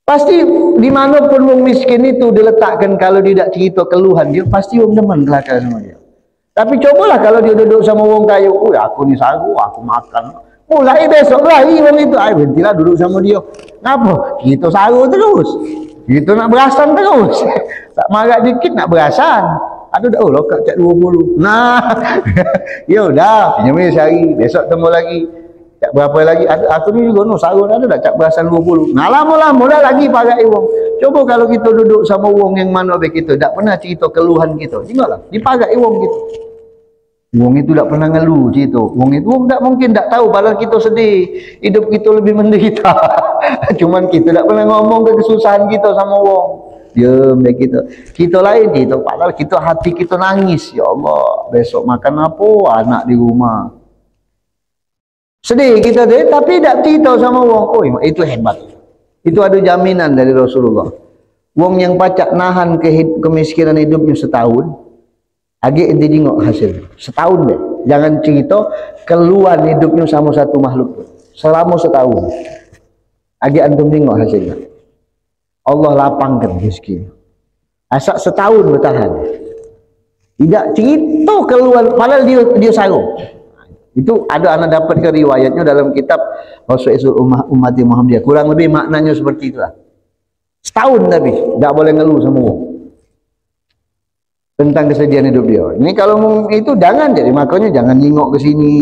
Pasti dimanapun wong miskin itu diletakkan, kalau dia tak cerita keluhan dia, pasti wong deman kelakar sama dia. Tapi cobalah kalau dia duduk sama wong kaya, oh aku ni sagu, aku makan. Mulai besok lagi wong itu, berhentilah duduk sama dia. Ngapa? Kita sagu terus. Kita nak berasan terus. Tak marah dikit nak berasan. Aduh dah, oh lokak cak 20. Nah, ya udah, pinjam ni sehari, besok temu lagi. Cak berapa lagi? Aku ni juga no sagu ada tak cak berasan 20. Nah lama-lama dah lagi pakai wong. Coba kalau kita duduk sama wong yang mana baik kita, tak pernah cerita keluhan kita. Tengoklah, dipakai wong kita. Wong itu tak pernah ngeluh cerita. Wong itu tak mungkin tak tahu padahal kita sedih. Hidup kita lebih menderita. Cuman kita tak pernah ngomong ke kesusahan kita sama wong. Dia baik kita. Kita lain cerita padahal kita hati kita nangis. Ya Allah, besok makan apa anak di rumah. Sedih kita deh, tapi tak cerita sama wong. Oh, itu hebat. Itu ada jaminan dari Rasulullah. Wong yang pacak nahan kemiskinan hidupnya setahun, agak ente jengok hasil. Setahun deh. Jangan cerita keluhan hidupnya sama satu makhluk. Selama setahun. Agak antum jengok hasilnya. Allah lapangkan rezeki. Asal setahun bertahan. Tidak cerita keluhan, padahal dia sarung. Itu ada anak dapat ke riwayatnya dalam kitab Rasul Umat Muhammadiyah. Kurang lebih maknanya seperti itulah. Setahun tapi tak boleh ngeluh sama wong tentang kesedihan hidup dia. Ini kalau itu jangan, jadi makanya jangan nengok ke sini.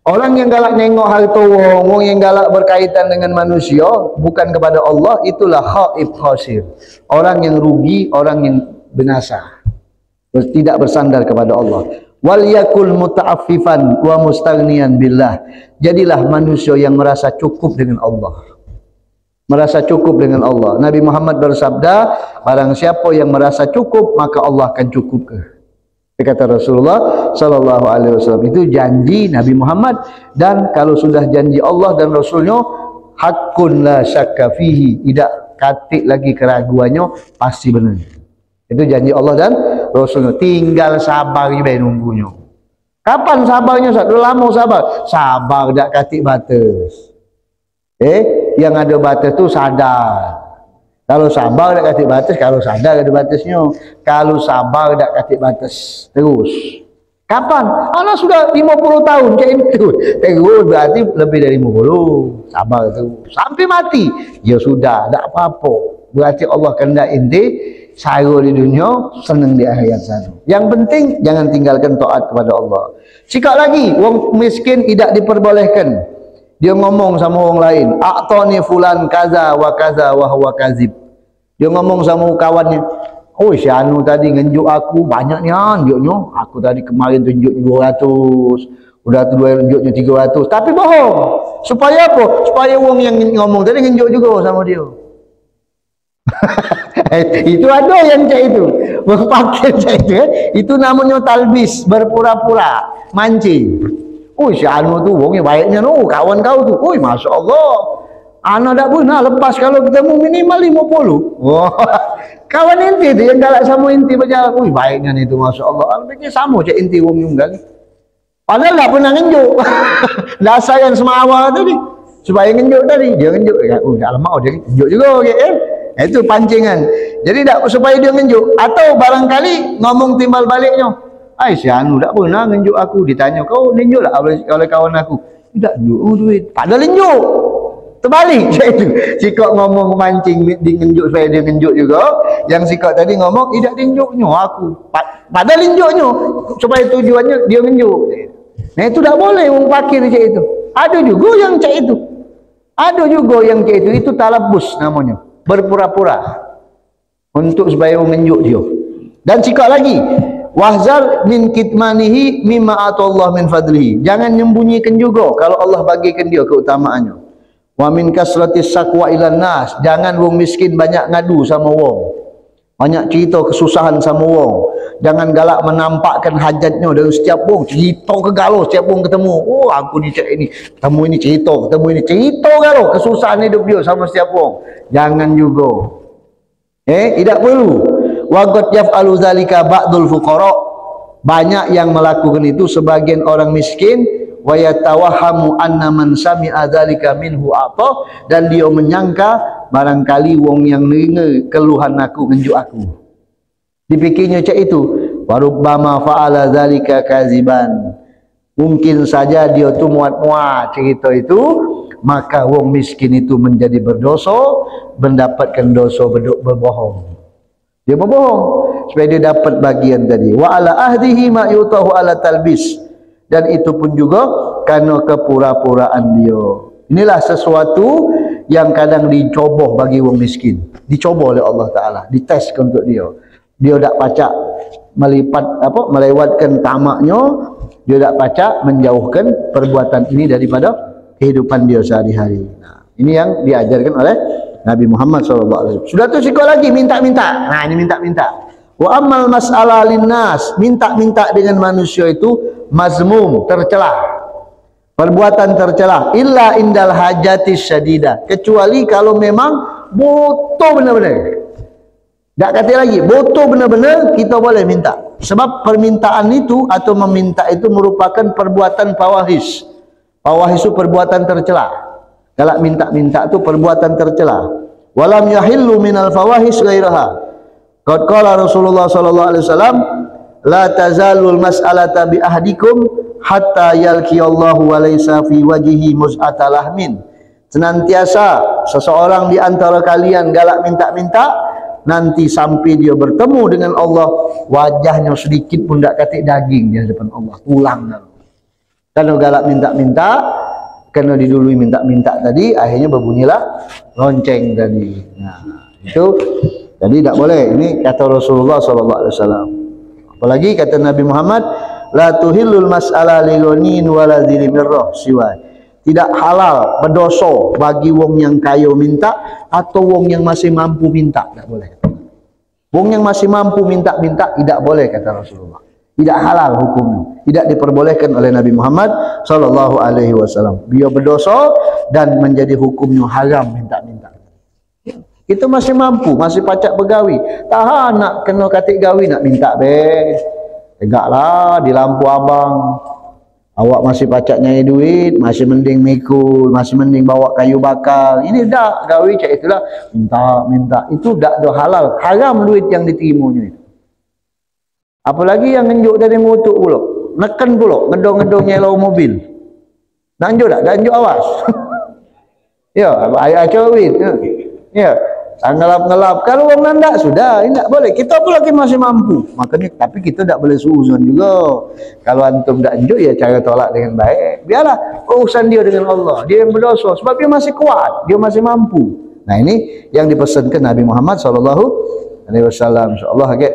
Orang yang galak nengok harta wong yang galak berkaitan dengan manusia bukan kepada Allah, itulah khaib khasir. Orang yang rugi, orang yang binasa. Tidak bersandar kepada Allah. Wal yakul muta'affifan wa mustaghniyan billah. Jadilah manusia yang merasa cukup dengan Allah. Merasa cukup dengan Allah. Nabi Muhammad bersabda, barang siapa yang merasa cukup, maka Allah akan cukup. Kata Rasulullah sallallahu alaihi wasallam. Itu janji Nabi Muhammad, dan kalau sudah janji Allah dan Rasulnya, hakun la syakka fihi, tidak katik lagi keraguannya, pasti benar. Itu janji Allah dan Rasulnya. Tinggal sabar je nunggunya. Kapan sabarnya? Sudah lama sabar. Sabar tak katik batas. Yang ada batas tu sadar. Kalau sabar tak katik batas, kalau sadar ada batasnya. Kalau sabar tak katik batas, terus. Kapan? Anak sudah 50 tahun macam itu. Terus berarti lebih dari 50. Sabar terus. Sampai mati. Ya sudah, tak apa-apa. Berarti Allah kehendak inti sara di dunia, senang di akhirat sana. Yang penting jangan tinggalkan taat kepada Allah. Sikap lagi, wong miskin tidak diperbolehkan Dia ngomong sama orang lain, a'tani fulan kaza wa kaza wa huwa kazib. Dia ngomong sama kawannya, oh si Anu tadi ngenjuk aku banyak ni anjuknya. Aku tadi kemarin tunjuk 200, udah tu tunjuknya 300. Tapi bohong. Supaya apa? Supaya orang yang ngomong tadi ngenjuk juga sama dia. Itu ada yang cak itu. Berpakai cak itu. Itu namanya talbis, berpura-pura, mancing. Oh si Anu tu wong yang baiknya no, kawan kau tu. Oh masya Allah. Ana tak pernah lepas kalau ketemu minimal 50. Wah. Kawan inti tu yang galak sama inti berjalan. Oh baiknya ni tu masya Allah. Alhamdulillah sama cak inti wong yang gali. Padahal tak pernah ngenjuk. Dasar yang semawa tadi. Supaya ngenjuk tadi. Dia ngenjuk. Oh alamak dia ngenjuk juga. Okay, itu pancingan. Jadi tak supaya dia ngenjuk. Atau barangkali ngomong timbal baliknya. Si Anu tak pernah ngenjuk aku. Ditanya, kau ngenjuk tak oleh kawan aku? Tidak ngenjuk duit. Padahal ngenjuk. Terbalik saya itu. Sikok ngomong mancing di ngenjuk supaya dia ngenjuk juga. Yang sikok tadi ngomong tidak ngenjuknya aku. Padahal ngenjuknya supaya tujuannya dia ngenjuk. Nah itu tak boleh orang fakir cak itu. Ada juga yang cak itu. Ada juga yang cak itu. Itu talabus namanya. Berpura-pura. Untuk supaya orang ngenjuk dia. Dan sikok lagi. Wahzar min kitmanihi mimma atallah min fadlihi. Jangan nyembunyikan juga kalau Allah bagikan dia keutamaannya. Wa min kasratis sakwa ilan nas. Jangan wong miskin banyak ngadu sama wong. Banyak cerita kesusahan sama wong. Jangan galak menampakkan hajatnya dengan setiap wong. Cerita ke galau setiap wong ketemu. Oh aku ni cak ini, ketemu ini cerita, ketemu ini cerita galau kesusahan hidup dia sama setiap wong. Jangan juga. Tidak perlu. Wa qad yaf'alu dzalika ba'dul fuqara. Banyak yang melakukan itu sebagian orang miskin. Wa yatawahhamu anna man sami'a dzalika minhu ata, dan dia menyangka barangkali wong yang dengar keluhan aku ngenjuk aku. Dipikirnya cak itu, wa rubbama fa'ala dzalika kaziban. Mungkin saja dia tu muat-muat cerita itu, maka wong miskin itu menjadi berdosa, mendapatkan dosa berbohong. Dia berbohong supaya dia dapat bagian tadi. Wa ala ahdihi ma yutahu ala talbis. Dan itu pun juga karena kepura-puraan dia. Inilah sesuatu yang kadang dicoboh bagi orang miskin. Dicoboh oleh Allah Ta'ala. Dites untuk dia. Dia tak pacak melewatkan tamaknya. Dia tak pacak menjauhkan perbuatan ini daripada kehidupan dia sehari-hari. Nah, ini yang diajarkan oleh Nabi Muhammad SAW. Sudah tu sikap lagi minta-minta. Nah ini minta-minta. Wa ammal mas'ala linnas, minta-minta dengan manusia itu mazmum, tercela. Perbuatan tercela. Illa indal hajati syadidah. Kecuali kalau memang butuh benar-benar. Tak kata lagi, butuh benar-benar kita boleh minta. Sebab permintaan itu atau meminta itu merupakan perbuatan fawahis. Fawahis itu perbuatan tercela. Kalau minta-minta tu perbuatan tercela. Walam yahillu minal fawahis ghairaha. Qad qala Rasulullah sallallahu alaihi wasallam, la tazalul mas'alata bi ahdikum hatta yalqiyallahu wa laysa fi wajhihi muz'ata lahmin. Senantiasa seseorang di antara kalian galak minta-minta, nanti sampai dia bertemu dengan Allah, wajahnya sedikit pun tak katik daging di hadapan Allah, tulang. Kalau galak minta-minta, kena didului minta-minta tadi, akhirnya berbunyilah lonceng tadi. Nah, itu jadi tak boleh. Ini kata Rasulullah SAW. Apalagi kata Nabi Muhammad, la tuhillul mas'ala li ghanin wala dzil mirrah siwa. Tidak halal, berdosa bagi wong yang kaya minta atau wong yang masih mampu minta, tak boleh. Wong yang masih mampu minta-minta tidak boleh kata Rasulullah. Tidak halal hukumnya, tidak diperbolehkan oleh Nabi Muhammad sallallahu alaihi wasallam. Dia berdosa dan menjadi hukumnya haram minta-minta. Kita masih mampu, masih pacak bergawi. Tahan nak kena katik gawi nak minta be. Tegaklah di lampu abang. Awak masih pacak nyai duit, masih mending mikul, masih mending bawa kayu bakar. Ini dah gawi cak itulah minta. Itu dah halal, haram duit yang diterimanya itu. Apalagi yang ngenjuk dari motor pula, neken pula, ngedong-ngedong nyelau mobil. Nak njuk tak? Tak njuk awas. Ya, ayah cawit. Ya. ngelap-ngelap. Kalau orang nandak sudah, ini tak boleh. Kita pun lagi masih mampu. Makanya, tapi kita tak boleh suuzon juga. Kalau antum tak enjuk, ya cara tolak dengan baik. Biarlah urusan dia dengan Allah. Dia yang berdosa. Sebab dia masih kuat. Dia masih mampu. Nah, ini yang dipesankan Nabi Muhammad SAW. InsyaAllah, okay.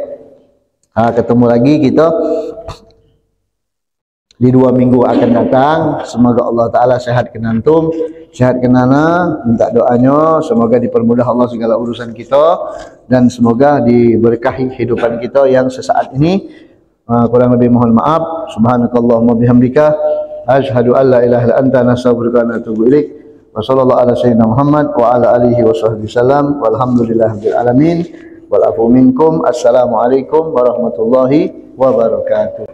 Ketemu lagi kita di 2 minggu akan datang. Semoga Allah Ta'ala sehatkan antum, sehatkan ana, minta doanya, semoga dipermudah Allah segala urusan kita, dan semoga diberkahi kehidupan kita yang sesaat ini. Kurang lebih mohon maaf. Subhanakallahumma bihamdika asyhadu an la ilaha illa anta nastaghfiruka wa natubu ilaik. Wa sallallahu ala sayyidina Muhammad wa ala alihi wa sahbihi wasallam. Walhamdulillahirabbil alamin. Wal afu minkum. Assalamualaikum warahmatullahi wabarakatuh.